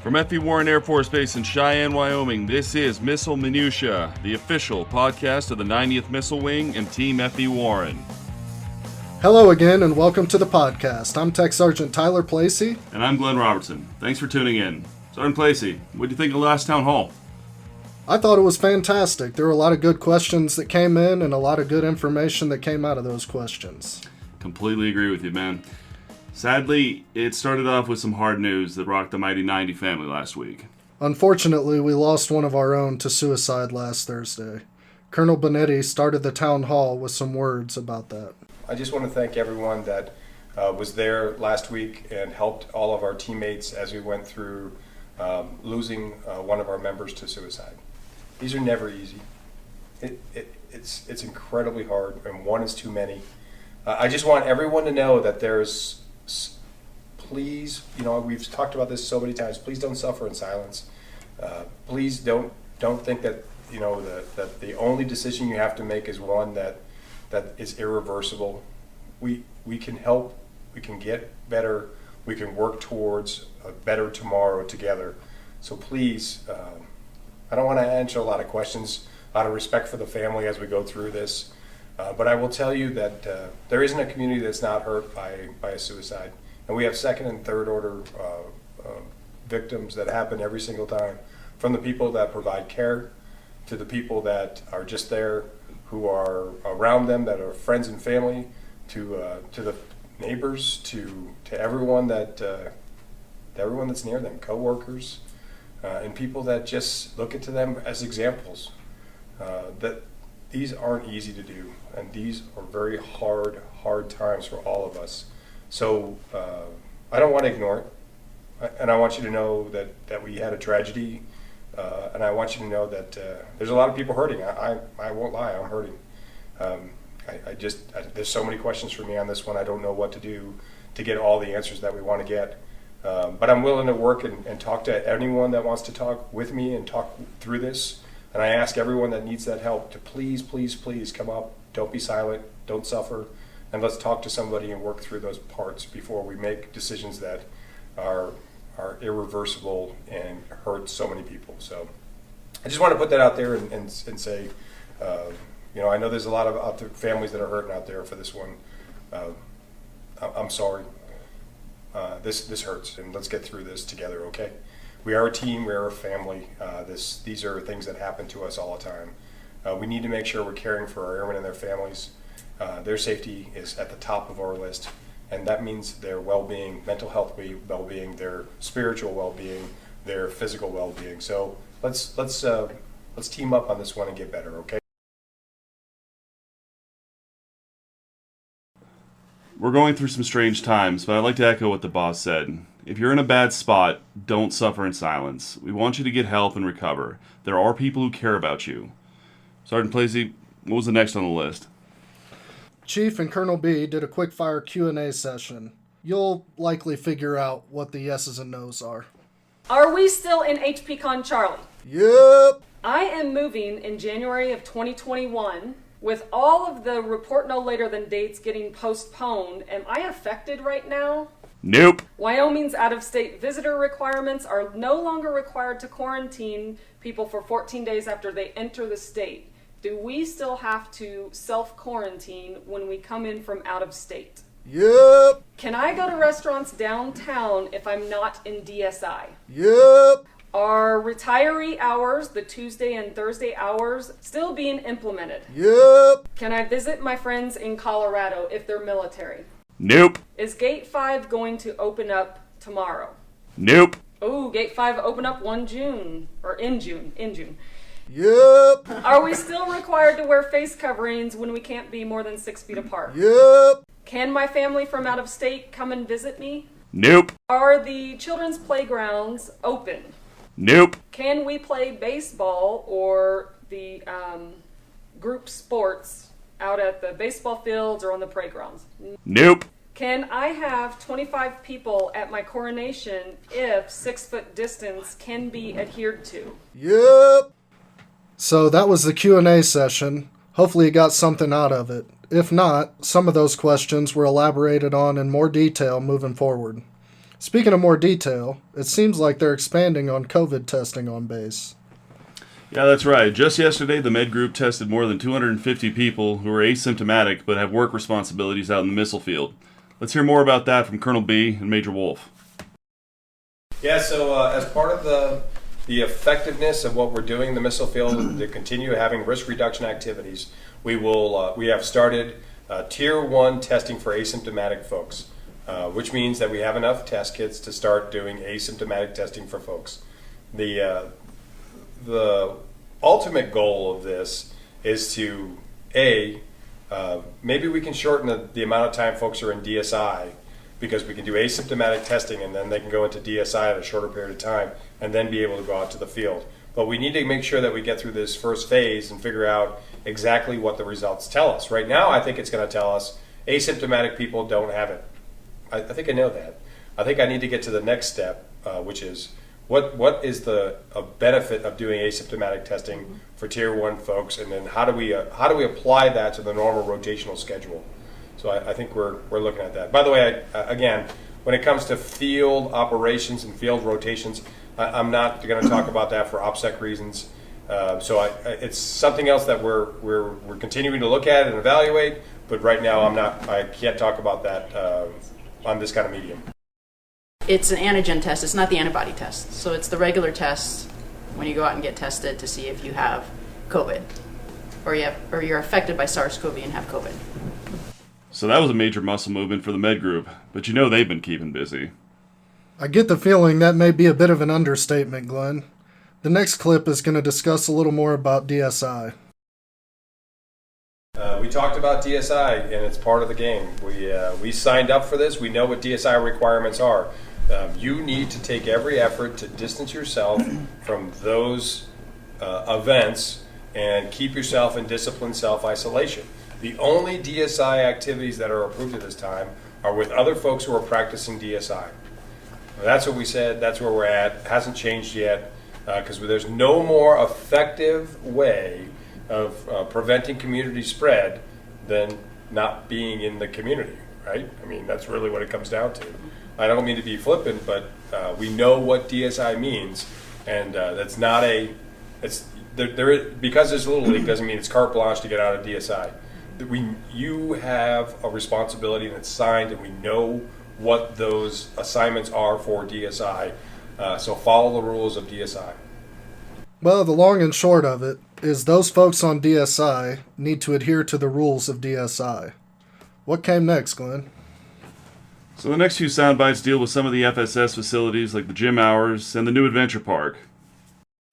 From F.E. Warren Air Force Base in Cheyenne, Wyoming, this is Missile Minutiae, the official podcast of the 90th Missile Wing and Team F.E. Warren. Hello again, and welcome to the podcast. I'm Tech Sergeant Tyler Placey. And I'm Glenn Robertson. Thanks for tuning in. Sergeant Placey, what did you think of the last town hall? I thought it was fantastic. There were a lot of good questions that came in and a lot of good information that came out of those questions. Completely agree with you, man. Sadly, it started off with some hard news that rocked the mighty 90 family last week. Unfortunately, we lost one of our own to suicide last Thursday. Colonel Benetti started the town hall with some words about that. I just want to thank everyone that was there last week and helped all of our teammates as we went through losing one of our members to suicide. These are never easy. It's incredibly hard, and one is too many. I just want everyone to know that please, we've talked about this so many times, please don't suffer in silence. Please don't think that, that the only decision you have to make is one that is irreversible. We can help, we can get better, we can work towards a better tomorrow together. So please, I don't want to answer a lot of questions out of respect for the family as we go through this. But I will tell you that there isn't a community that's not hurt by a suicide. And we have second and third order victims that happen every single time, from the people that provide care to the people that are just there, who are around them, that are friends and family, to the neighbors, to everyone that's near them, coworkers, and people that just look to them as examples. That these aren't easy to do, and these are very hard times for all of us. So I don't want to ignore it, and I want you to know that we had a tragedy, and I want you to know that there's a lot of people hurting. I won't lie, I'm hurting. There's so many questions for me on this one. I don't know what to do to get all the answers that we want to get. But I'm willing to work and talk to anyone that wants to talk with me and talk through this. And I ask everyone that needs that help to please come up. Don't be silent. Don't suffer. And let's talk to somebody and work through those parts before we make decisions that are irreversible and hurt so many people. So I just want to put that out there and say, I know there's a lot of families that are hurting out there for this one. I'm sorry. This hurts, and let's get through this together, okay? We are a team, we are a family. These are things that happen to us all the time. We need to make sure we're caring for our airmen and their families. Their safety is at the top of our list, and that means their well-being, mental health well-being, their spiritual well-being, their physical well-being. So let's team up on this one and get better, okay? We're going through some strange times, but I'd like to echo what the boss said. If you're in a bad spot, don't suffer in silence. We want you to get help and recover. There are people who care about you. Sergeant Placey, what was the next on the list? Chief and Colonel B did a quick-fire Q&A session. You'll likely figure out what the yeses and nos are. Are we still in HPCon Charlie? Yep. I am moving in January of 2021. With all of the report no later than dates getting postponed, am I affected right now? Nope. Wyoming's out-of-state visitor requirements are no longer required to quarantine people for 14 days after they enter the state. Do we still have to self-quarantine when we come in from out of state? Yep. Can I go to restaurants downtown if I'm not in DSI? Yep. Are retiree hours, the Tuesday and Thursday hours, still being implemented? Yep. Can I visit my friends in Colorado if they're military? Nope. Is Gate 5 going to open up tomorrow? Nope. Oh, Gate 5 open up in June. Yep. Are we still required to wear face coverings when we can't be more than 6 feet apart? Yep. Can my family from out of state come and visit me? Nope. Are the children's playgrounds open? Nope. Can we play baseball or the group sports out at the baseball fields or on the playgrounds? Nope. Can I have 25 people at my coronation if 6-foot distance can be adhered to? Yep. So that was the Q&A session. Hopefully you got something out of it. If not, some of those questions were elaborated on in more detail moving forward. Speaking of more detail, it seems like they're expanding on COVID testing on base. Yeah, that's right. Just yesterday, the Med Group tested more than 250 people who are asymptomatic but have work responsibilities out in the missile field. Let's hear more about that from Colonel B and Major Wolf. Yeah, so as part of the effectiveness of what we're doing in the missile field to continue having risk reduction activities, we have started Tier 1 testing for asymptomatic folks, which means that we have enough test kits to start doing asymptomatic testing for folks. The ultimate goal of this is to, maybe we can shorten the amount of time folks are in DSI, because we can do asymptomatic testing and then they can go into DSI at a shorter period of time and then be able to go out to the field. But we need to make sure that we get through this first phase and figure out exactly what the results tell us. Right now, I think it's going to tell us asymptomatic people don't have it. I think I know that. I think I need to get to the next step, which is what is the benefit of doing asymptomatic testing for Tier 1 folks, and then how do we apply that to the normal rotational schedule? So I think we're looking at that. By the way, again, when it comes to field operations and field rotations, I'm not going to talk about that for OPSEC reasons. So it's something else that we're continuing to look at and evaluate. But right now, I can't talk about that on this kind of medium. It's an antigen test. It's not the antibody test. So it's the regular test when you go out and get tested to see if you have COVID, or you're affected by SARS-CoV and have COVID. So that was a major muscle movement for the Med Group, but you know they've been keeping busy. I get the feeling that may be a bit of an understatement, Glenn. The next clip is going to discuss a little more about DSI. We talked about DSI, and it's part of the game. We signed up for this. We know what DSI requirements are. You need to take every effort to distance yourself from those events and keep yourself in disciplined self-isolation. The only DSI activities that are approved at this time are with other folks who are practicing DSI. That's what we said. That's where we're at. It hasn't changed yet, because there's no more effective way of preventing community spread than not being in the community, right? I mean, that's really what it comes down to. I don't mean to be flippant, but we know what DSI means, and that's not because there's Little League doesn't mean it's carte blanche to get out of DSI. You have a responsibility, and it's signed, and we know what those assignments are for DSI. So follow the rules of DSI. Well, the long and short of it is those folks on DSI need to adhere to the rules of DSI. What came next, Glenn? So the next few sound bites deal with some of the FSS facilities like the gym hours and the new adventure park.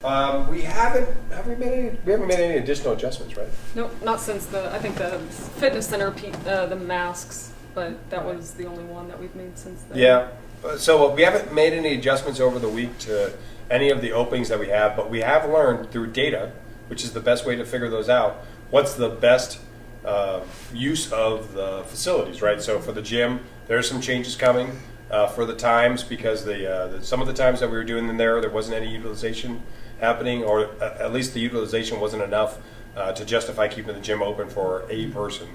We haven't made any additional adjustments, right? Nope, not since I think the fitness center, the masks, but that was the only one that we've made since then. Yeah, so we haven't made any adjustments over the week to any of the openings that we have, but we have learned through data, which is the best way to figure those out, what's the best use of the facilities, right? So for the gym, there's some changes coming for the times, because some of the times that we were doing in there wasn't any utilization happening, or at least the utilization wasn't enough to justify keeping the gym open for a person.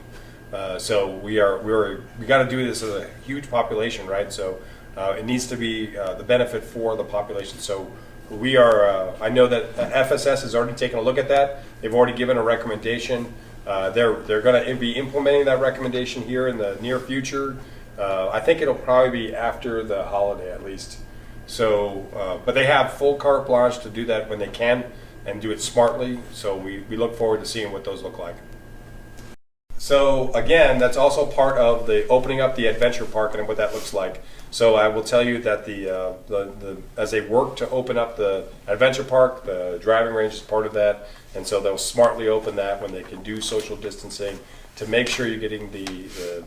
So we got to do this as a huge population, right? So it needs to be the benefit for the population. So we are. I know that FSS has already taken a look at that. They've already given a recommendation. They're going to be implementing that recommendation here in the near future. I think it'll probably be after the holiday at least. So, but they have full carte blanche to do that when they can and do it smartly. So we look forward to seeing what those look like. So again, that's also part of the opening up the adventure park and what that looks like. So I will tell you that as they work to open up the adventure park, the driving range is part of that, and so they'll smartly open that when they can do social distancing to make sure you're getting the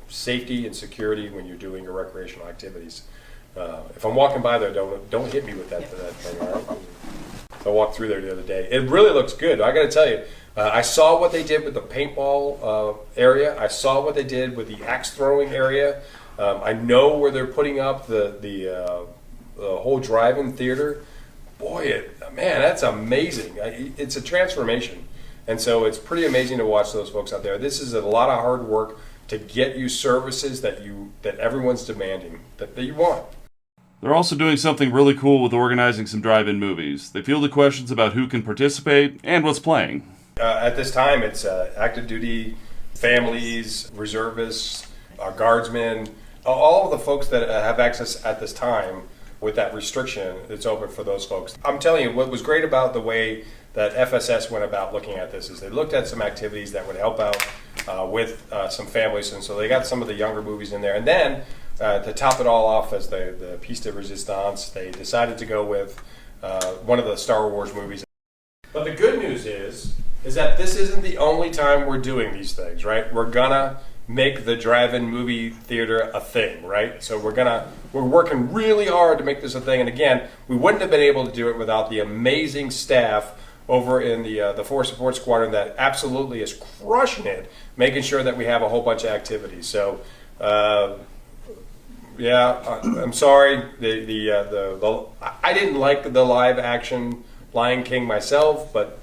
safety and security when you're doing your recreational activities. If I'm walking by there, don't hit me with that thing. All right? I walked through there the other day. It really looks good. I got to tell you, I saw what they did with the paintball area. I saw what they did with the axe throwing area. I know where they're putting up the whole drive-in theater. Boy, man, that's amazing. It's a transformation. And so it's pretty amazing to watch those folks out there. This is a lot of hard work to get you services that everyone's demanding, that you want. They're also doing something really cool with organizing some drive-in movies. They fielded questions about who can participate and what's playing. At this time, it's active duty, families, reservists, guardsmen, all of the folks that have access at this time. With that restriction, it's open for those folks. I'm telling you, what was great about the way that FSS went about looking at this is they looked at some activities that would help out with some families, and so they got some of the younger movies in there. And then to top it all off as the piece de resistance, they decided to go with one of the Star Wars movies. But the good news is that this isn't the only time we're doing these things, right? We're gonna make the drive-in movie theater a thing, right? So we're working really hard to make this a thing. And again, we wouldn't have been able to do it without the amazing staff over in the Force Support Squadron that absolutely is crushing it, making sure that we have a whole bunch of activities. So, I'm sorry. I didn't like the live action Lion King myself, but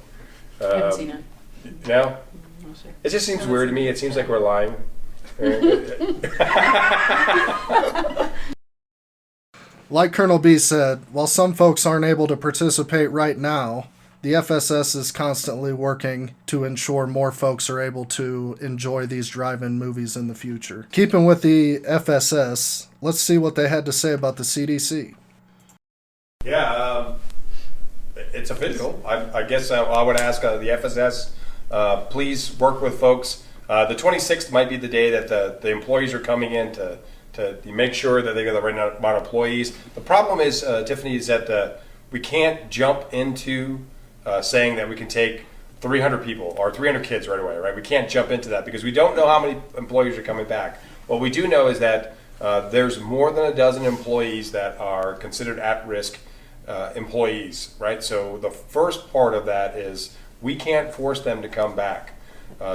I haven't seen it. no. No, sir. It just seems weird to me. It seems like we're lying. Like Colonel B said, while some folks aren't able to participate right now, the FSS is constantly working to ensure more folks are able to enjoy these drive-in movies in the future. Keeping with the FSS, let's see what they had to say about the CDC. Yeah, it's official. I guess I would ask the FSS, please work with folks. The 26th might be the day that the employees are coming in to make sure that they got the right amount of employees. The problem is, Tiffany, is that we can't jump into saying that we can take 300 people or 300 kids right away, right? We can't jump into that because we don't know how many employees are coming back. What we do know is that there's more than a dozen employees that are considered at-risk employees, right? So the first part of that is we can't force them to come back.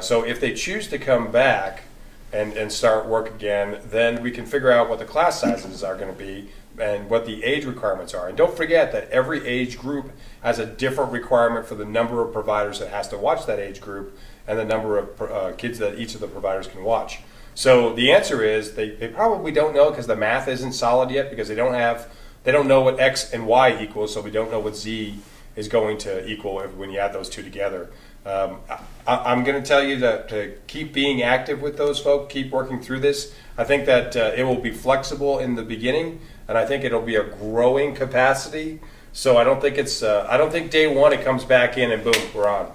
So if they choose to come back and start work again, then we can figure out what the class sizes are going to be and what the age requirements are. And don't forget that every age group has a different requirement for the number of providers that has to watch that age group and the number of kids that each of the providers can watch. So the answer is they probably don't know because the math isn't solid yet because they don't know what X and Y equals, so we don't know what Z is going to equal when you add those two together. I'm going to tell you to keep being active with those folks, keep working through this. I think that it will be flexible in the beginning, and I think it'll be a growing capacity. So I don't think day one it comes back in and boom, we're on.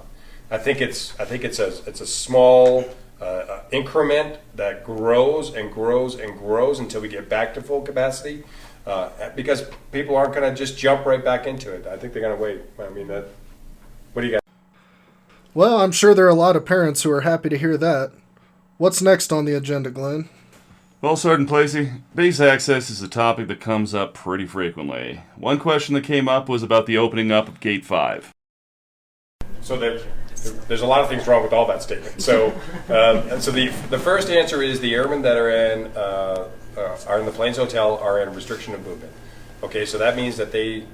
I think it's a small increment that grows and grows and grows until we get back to full capacity. Because people aren't going to just jump right back into it. I think they're going to wait. I mean, what do you got? Well, I'm sure there are a lot of parents who are happy to hear that. What's next on the agenda, Glenn? Well, Sergeant Placey, base access is a topic that comes up pretty frequently. One question that came up was about the opening up of Gate 5. So there's a lot of things wrong with all that statement. So, so the first answer is the airmen that are in the Plains Hotel are in restriction of movement. Okay, so that means that they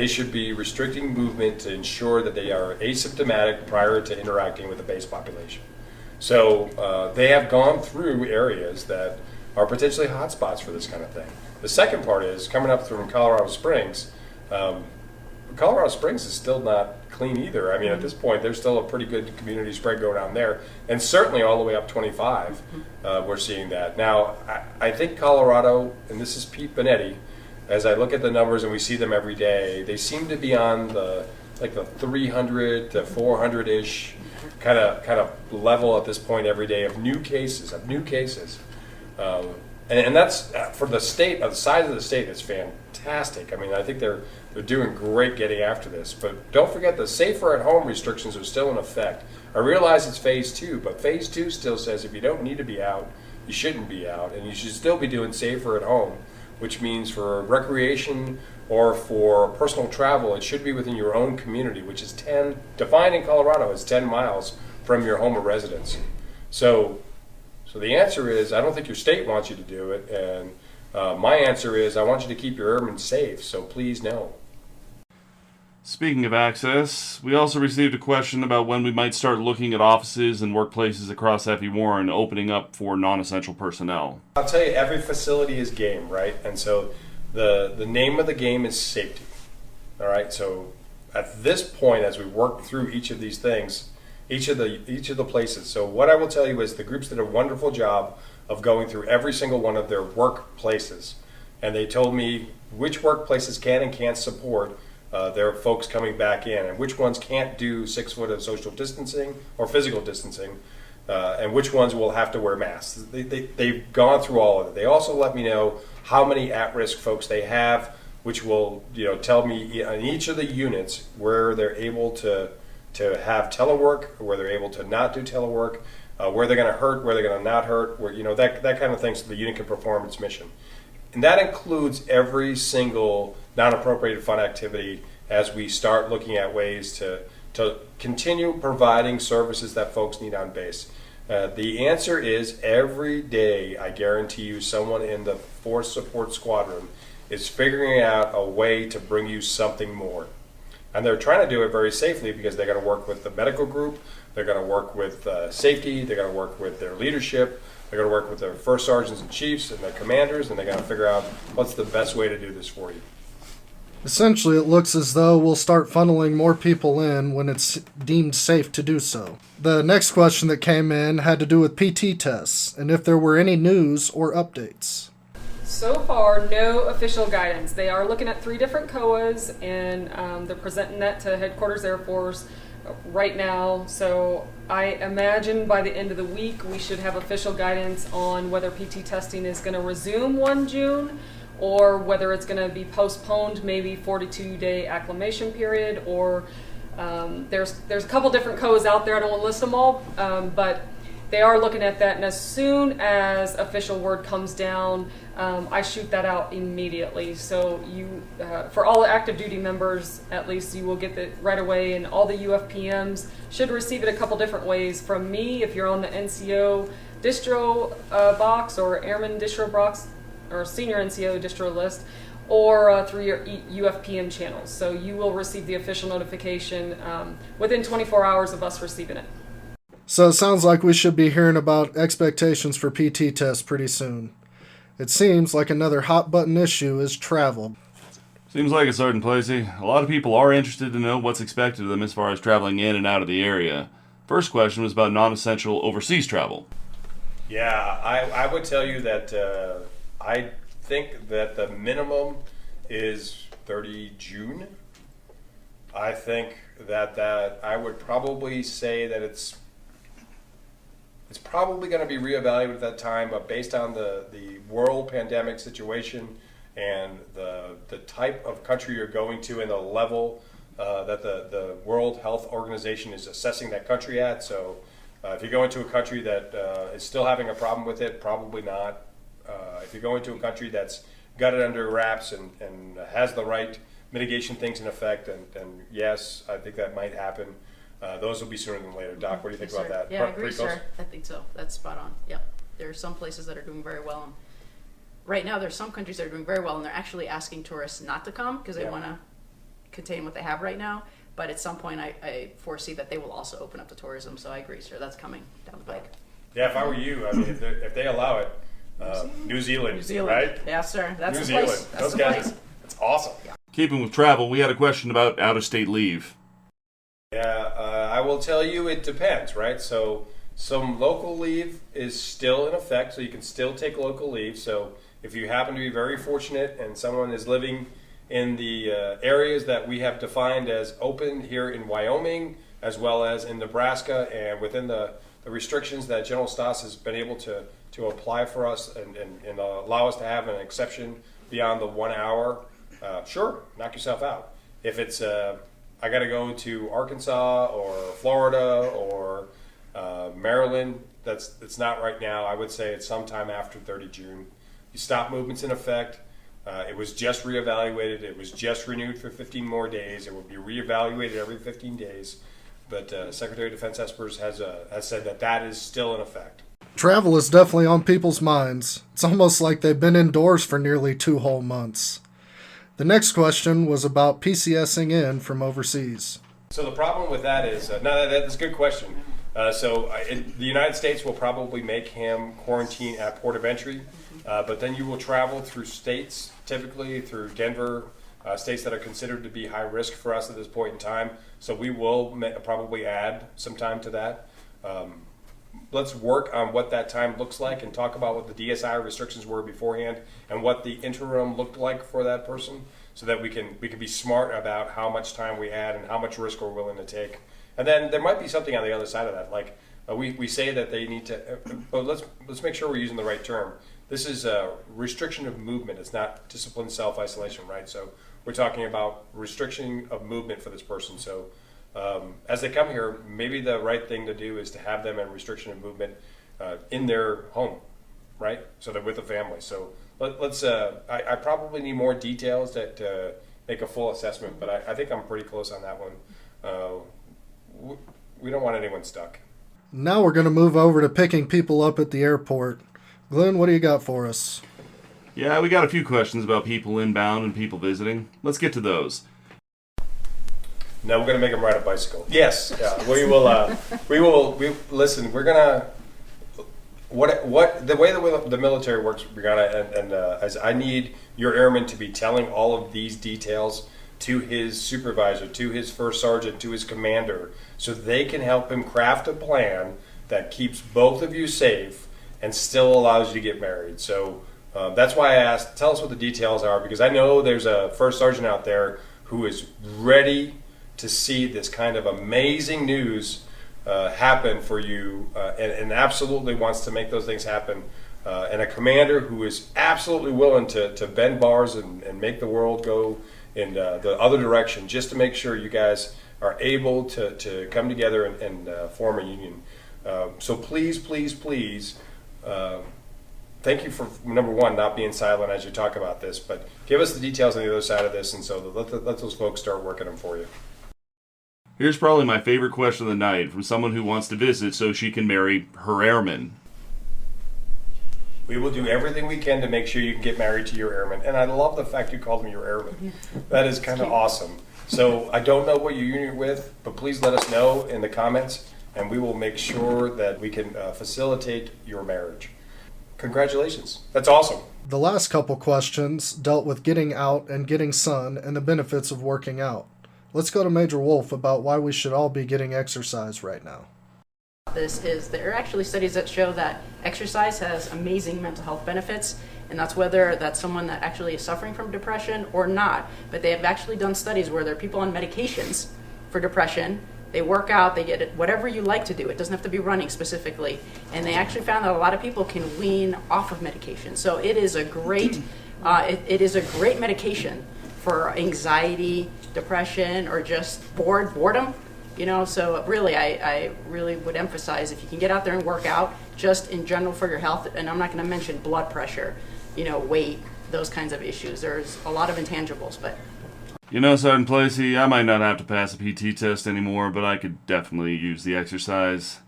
should be restricting movement to ensure that they are asymptomatic prior to interacting with the base population. So they have gone through areas that are potentially hotspots for this kind of thing. The second part is coming up from Colorado Springs. Colorado Springs is still not clean either. I mean, at this point, there's still a pretty good community spread going on there, and certainly all the way up 25, we're seeing that. Now, I think Colorado, and this is Pete Benetti, as I look at the numbers and we see them every day, they seem to be on the 300 to 400-ish kind of level at this point every day of new cases. And that's for the state, the size of the state, is fantastic. I mean, I think they're doing great getting after this. But don't forget the safer at home restrictions are still in effect. I realize it's phase 2, but phase 2 still says if you don't need to be out, you shouldn't be out, and you should still be doing safer at home, which means for recreation or for personal travel, it should be within your own community, which is defined in Colorado as 10 miles from your home of residence. So the answer is, I don't think your state wants you to do it, and my answer is, I want you to keep your airmen safe, so please no. Speaking of access, we also received a question about when we might start looking at offices and workplaces across F.E. Warren opening up for non-essential personnel. I'll tell you, every facility is game, right? And so The name of the game is safety. All right. So at this point, as we work through each of these things, each of the places. So what I will tell you is the groups did a wonderful job of going through every single one of their workplaces, and they told me which workplaces can and can't support their folks coming back in, and which ones can't do 6 foot of social distancing or physical distancing, and which ones will have to wear masks. They've gone through all of it. They also let me know how many at-risk folks they have, which will tell me in each of the units where they're able to have telework, where they're able to not do telework, where they're going to hurt, where they're going to not hurt, where that kind of thing, so the unit can perform its mission. And that includes every single non-appropriated fund activity as we start looking at ways to continue providing services that folks need on base. The answer is every day, I guarantee you, someone in the Force Support Squadron is figuring out a way to bring you something more. And they're trying to do it very safely because they're going to work with the medical group, they're going to work with safety, they're going to work with their leadership, they're going to work with their first sergeants and chiefs and their commanders, and they're going to figure out what's the best way to do this for you. Essentially, it looks as though we'll start funneling more people in when it's deemed safe to do so. The next question that came in had to do with PT tests, and if there were any news or updates. So far, no official guidance. They are looking at 3 different COAs, and they're presenting that to Headquarters Air Force right now. So I imagine by the end of the week, we should have official guidance on whether PT testing is going to resume 1 June, or whether it's going to be postponed, maybe 42-day acclimation period, or there's a couple different COAs out there. I don't want to list them all, but they are looking at that, and as soon as official word comes down, I shoot that out immediately. So you, for all active duty members, at least you will get it right away, and all the UFPMs should receive it a couple different ways from me if you're on the NCO distro box or Airman distro box or senior NCO distro list, or through your UFPM channels. So you will receive the official notification within 24 hours of us receiving it. So it sounds like we should be hearing about expectations for PT tests pretty soon. It seems like another hot button issue is travel. Seems like it, Sergeant Placey. A lot of people are interested to know what's expected of them as far as traveling in and out of the area. First question was about non-essential overseas travel. Yeah, I would tell you that I think that the minimum is 30 June. I think that I would probably say that it's probably going to be reevaluated at that time, but based on the world pandemic situation and the type of country you're going to and the level that the World Health Organization is assessing that country at. So if you go into a country that is still having a problem with it, probably not. If you go into a country that's got it under wraps and has the right mitigation things in effect, and yes, I think that might happen. Those will be sooner than later. Doc, what do you think about that? Yeah, I agree, sir. I think so. That's spot on. Yep. There are some places that are doing very well. And right now, there's some countries that are doing very well, and they're actually asking tourists not to come because they want to contain what they have right now. But at some point, I foresee that they will also open up to tourism. So I agree, sir. That's coming down the pike. Yeah, if I were you, I mean, if they allow it, New Zealand, right? Yeah, sir. That's New the place. Zealand. That's Those the guys, place. it's awesome. Yeah. Keeping with travel, we had a question about out-of-state leave. Yeah, I will tell you it depends, right? So some local leave is still in effect, so you can still take local leave. So if you happen to be very fortunate and someone is living in the areas that we have defined as open here in Wyoming, as well as in Nebraska, and within the restrictions that General Stas has been able to apply for us and allow us to have an exception beyond the 1 hour, sure, knock yourself out. If it's I got to go to Arkansas or Florida or Maryland, it's not right now. I would say it's sometime after 30 June. You stop movements in effect. It was just reevaluated. It was just renewed for 15 more days. It will be reevaluated every 15 days. But Secretary of Defense Espers has said that is still in effect. Travel is definitely on people's minds. It's almost like they've been indoors for nearly 2 whole months. The next question was about PCSing in from overseas. So the problem with that is, no, that's a good question. In the United States will probably make him quarantine at port of entry, but then you will travel through states, typically through Denver, states that are considered to be high risk for us at this point in time. So we will probably add some time to that. Let's work on what that time looks like and talk about what the DSI restrictions were beforehand and what the interim looked like for that person, so that we can be smart about how much time we add and how much risk we're willing to take. And then there might be something on the other side of that, like we say that they need to, but let's make sure we're using the right term. This is a restriction of movement. It's not disciplined self-isolation, right? So we're talking about restriction of movement for this person. So as they come here, maybe the right thing to do is to have them in restriction of movement in their home, right? So they're with a family. So let's. I probably need more details that make a full assessment, but I think I'm pretty close on that one. We don't want anyone stuck. Now we're going to move over to picking people up at the airport. Glenn, what do you got for us? Yeah, we got a few questions about people inbound and people visiting. Let's get to those. No, we're going to make them ride a bicycle. Yes, yeah, we will. Listen, we're going to. What the way the military works, Brianna, and as I need your airman to be telling all of these details to his supervisor, to his first sergeant, to his commander, so they can help him craft a plan that keeps both of you safe and still allows you to get married. So that's why I asked, tell us what the details are, because I know there's a first sergeant out there who is ready to see this kind of amazing news happen for you and absolutely wants to make those things happen. And a commander who is absolutely willing to bend bars and make the world go in the other direction, just to make sure you guys are able to come together and form a union. So please, please, please, thank you for, number one, not being silent as you talk about this, but give us the details on the other side of this, and so let those folks start working them for you. Here's probably my favorite question of the night from someone who wants to visit so she can marry her airman. We will do everything we can to make sure you can get married to your airman. And I love the fact you called him your airman. That is kind of awesome. So I don't know what you're union with, but please let us know in the comments, and we will make sure that we can facilitate your marriage. Congratulations. That's awesome. The last couple questions dealt with getting out and getting sun and the benefits of working out. Let's go to Major Wolf about why we should all be getting exercise right now. There are actually studies that show that exercise has amazing mental health benefits, and that's whether that's someone that actually is suffering from depression or not. But they have actually done studies where there are people on medications for depression. They work out, they get it, whatever you like to do. It doesn't have to be running specifically. And they actually found that a lot of people can wean off of medication. So it is a great, it is a great medication for anxiety, depression, or just boredom. You know, so really, I really would emphasize if you can get out there and work out, just in general for your health, and I'm not going to mention blood pressure, weight, those kinds of issues. There's a lot of intangibles, but... Sergeant Placey, I might not have to pass a PT test anymore, but I could definitely use the exercise.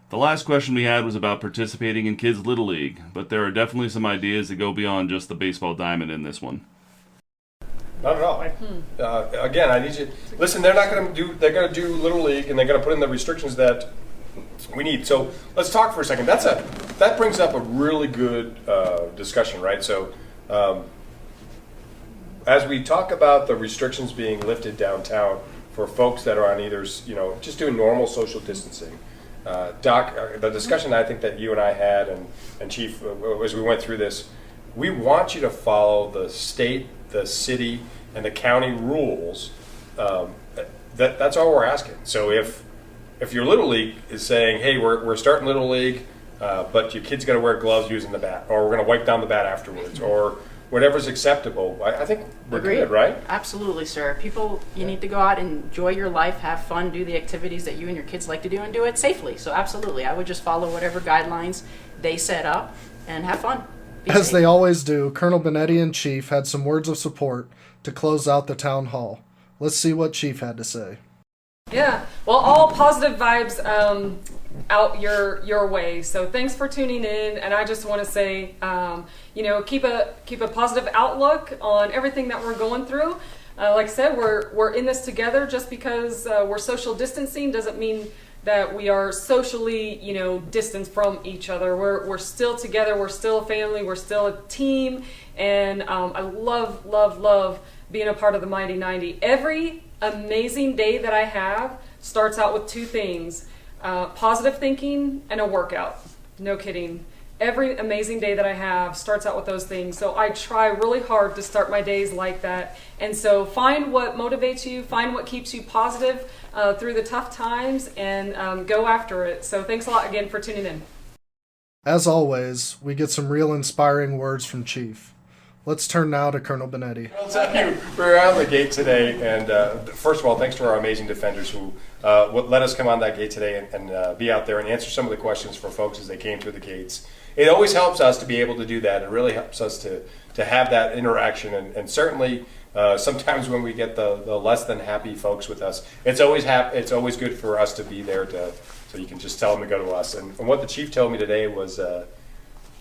The last question we had was about participating in Kids Little League, but there are definitely some ideas that go beyond just the baseball diamond in this one. Not at all. Again, I need you. Listen, they're going to do Little League, and they're going to put in the restrictions that we need. So let's talk for a second. That brings up a really good discussion, right? So as we talk about the restrictions being lifted downtown for folks that are on either, just doing normal social distancing, Doc, the discussion I think that you and I had and Chief, as we went through this, we want you to follow the state, the city, and the county rules. That's all we're asking. So if your Little League is saying, hey, we're starting Little League, but your kid's got to wear gloves using the bat, or we're going to wipe down the bat afterwards, or whatever's acceptable, I think we're good, right? Absolutely, sir. People, you need to go out and enjoy your life, have fun, do the activities that you and your kids like to do, and do it safely. So absolutely, I would just follow whatever guidelines they set up and have fun. As they always do, Colonel Benetti and Chief had some words of support to close out the town hall. Let's see what Chief had to say. Yeah, well, all positive vibes out your way. So thanks for tuning in, and I just want to say, keep a positive outlook on everything that we're going through. Like I said, we're in this together. Just because we're social distancing doesn't mean that we are socially, distanced from each other. We're still together. We're still a family. We're still a team. And I love, love, love being a part of the Mighty 90. Every amazing day that I have starts out with two things, positive thinking and a workout. No kidding. Every amazing day that I have starts out with those things. So I try really hard to start my days like that. And so find what motivates you, find what keeps you positive through the tough times, and go after it. So thanks a lot again for tuning in. As always, we get some real inspiring words from Chief. Let's turn now to Colonel Benetti. I'll tell you, we were out of the gate today, and first of all, thanks to our amazing defenders who let us come on that gate today and be out there and answer some of the questions for folks as they came through the gates. It always helps us to be able to do that. It really helps us to have that interaction, and certainly sometimes when we get the less than happy folks with us, it's always good for us to be there so you can just tell them to go to us. And what the chief told me today was,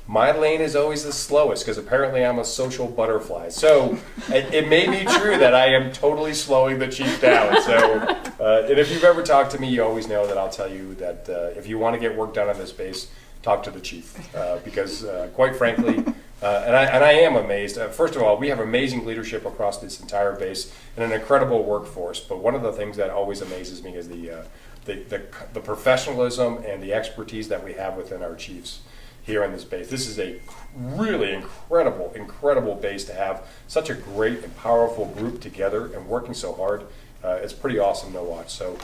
my lane is always the slowest because apparently I'm a social butterfly. So it may be true that I am totally slowing the chief down. So, and if you've ever talked to me, you always know that I'll tell you that if you want to get work done on this base, talk to the chief because quite frankly, and I am amazed. First of all, we have amazing leadership across this entire base and an incredible workforce. But one of the things that always amazes me is the professionalism and the expertise that we have within our chiefs here on this base. This is a really incredible base to have such a great and powerful group together and working so hard. It's pretty awesome to watch. So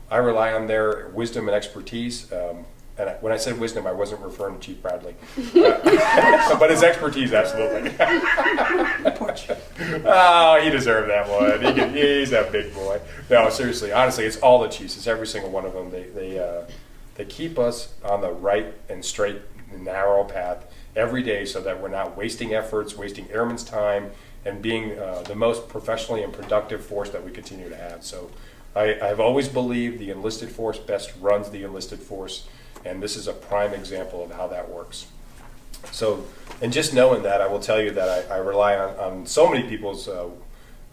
I rely on their wisdom and expertise. And when I said wisdom, I wasn't referring to Chief Bradley. But his expertise, absolutely. Oh, he deserved that one. He's a big boy. No, seriously, honestly, it's all the chiefs. It's every single one of them. They keep us on the right and straight and narrow path every day so that we're not wasting efforts, wasting airmen's time, and being the most professionally and productive force that we continue to have. So I've always believed the enlisted force best runs the enlisted force, and this is a prime example of how that works. So, and just knowing that, I will tell you that I rely on so many people's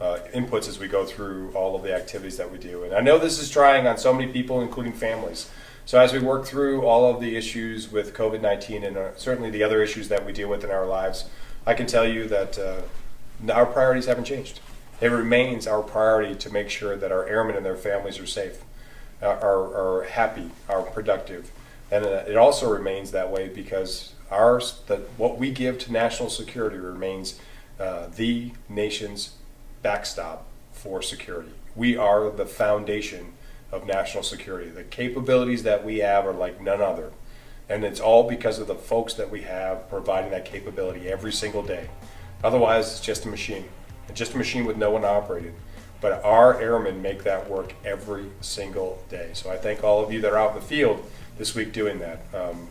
inputs as we go through all of the activities that we do. And I know this is trying on so many people, including families. So as we work through all of the issues with COVID-19 and certainly the other issues that we deal with in our lives, I can tell you that our priorities haven't changed. It remains our priority to make sure that our airmen and their families are safe, are happy, are productive. And it also remains that way because what we give to national security remains the nation's backstop for security. We are the foundation of national security. The capabilities that we have are like none other. And it's all because of the folks that we have providing that capability every single day. Otherwise, it's just a machine. It's just a machine with no one operating. But our airmen make that work every single day. So I thank all of you that are out in the field this week doing that.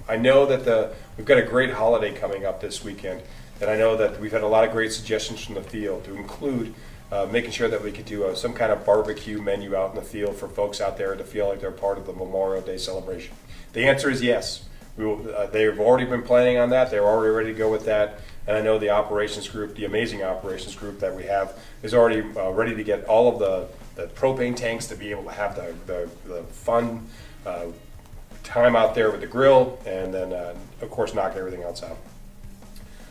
I know that we've got a great holiday coming up this weekend, and I know that we've had a lot of great suggestions from the field to include making sure that we could do some kind of barbecue menu out in the field for folks out there to feel like they're part of the Memorial Day celebration. The answer is yes. They've already been planning on that. They're already ready to go with that. And I know the operations group, the amazing operations group that we have, is already ready to get all of the propane tanks to be able to have the fun time out there with the grill, and then of course knock everything else out.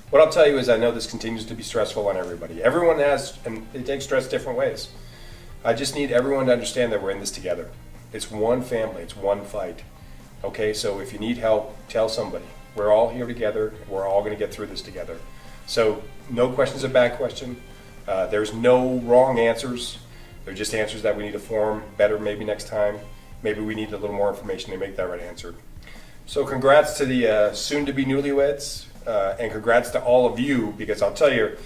What I'll tell you is I know this continues to be stressful on everybody. Everyone has, and they take stress different ways. I just need everyone to understand that we're in this together. It's one family, it's one fight. Okay, so if you need help, tell somebody. We're all here together. We're all going to get through this together. So no question's a bad question. There's no wrong answers. They're just answers that we need to form better maybe next time. Maybe we need a little more information to make that right answer. So congrats to the soon-to-be newlyweds, and congrats to all of you, because I'll tell you,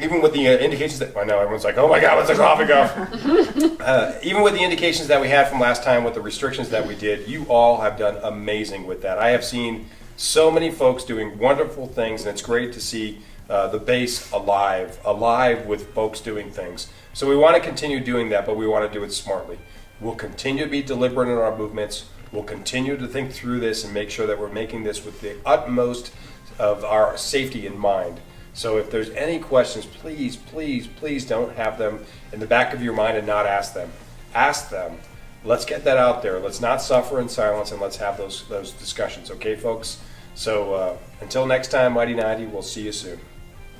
even with the indications that, I know everyone's like, oh my God, what's the coffee go? Even with the indications that we had from last time with the restrictions that we did, you all have done amazing with that. I have seen so many folks doing wonderful things, and it's great to see the base alive with folks doing things. So we want to continue doing that, but we want to do it smartly. We'll continue to be deliberate in our movements. We'll continue to think through this and make sure that we're making this with the utmost of our safety in mind. So if there's any questions, please don't have them in the back of your mind and not ask them. Ask them, let's get that out there. Let's not suffer in silence, and let's have those discussions. Okay, folks? So until next time, Mighty 90, we'll see you soon.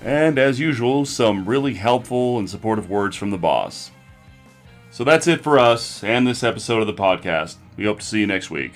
And as usual, some really helpful and supportive words from the boss. So that's it for us and this episode of the podcast. We hope to see you next week.